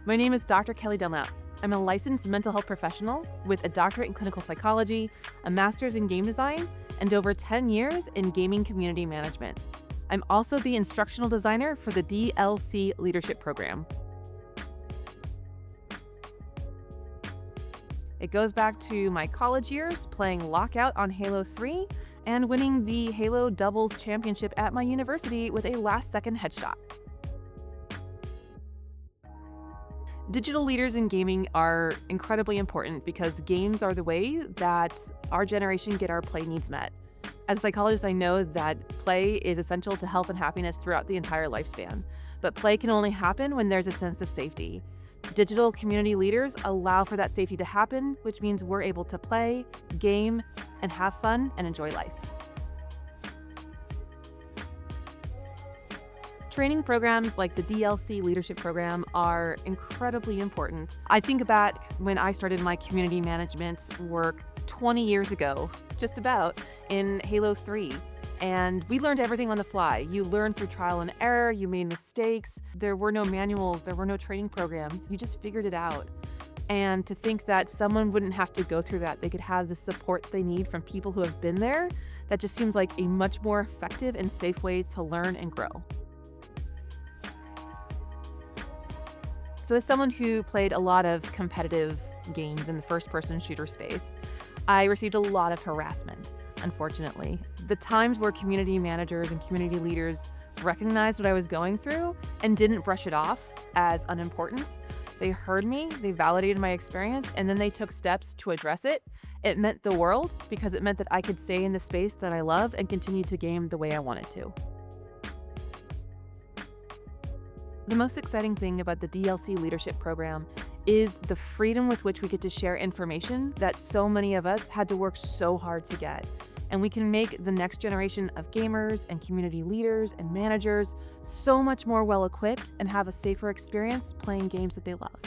My name is Dr. Kelli Dunlap. I'm a licensed mental health professional with a doctorate in clinical psychology, a master's in game design, and over 10 years in gaming community management. I'm also the instructional designer for the DLC leadership program. It goes back to my college years playing Lockout on Halo 3 and winning the Halo Doubles Championship at my university with a last-second headshot. Digital leaders in gaming are incredibly important because games are the way that our generation get our play needs met. As a psychologist, I know that play is essential to health and happiness throughout the entire lifespan, but play can only happen when there's a sense of safety. Digital community leaders allow for that safety to happen, which means we're able to play, game, and have fun and enjoy life. Training programs like the DLC leadership program are incredibly important. I think back when I started my community management work 20 years ago, just about, in Halo 3. And we learned everything on the fly. You learned through trial and error, you made mistakes. There were no manuals, there were no training programs. You just figured it out. And to think that someone wouldn't have to go through that, they could have the support they need from people who have been there, that just seems like a much more effective and safe way to learn and grow. So as someone who played a lot of competitive games in the first-person shooter space, I received a lot of harassment, unfortunately. The times where community managers and community leaders recognized what I was going through and didn't brush it off as unimportant, they heard me, they validated my experience, and then they took steps to address it. It meant the world because it meant that I could stay in the space that I love and continue to game the way I wanted to. The most exciting thing about the DLC leadership program is the freedom with which we get to share information that so many of us had to work so hard to get. And we can make the next generation of gamers and community leaders and managers so much more well-equipped and have a safer experience playing games that they love.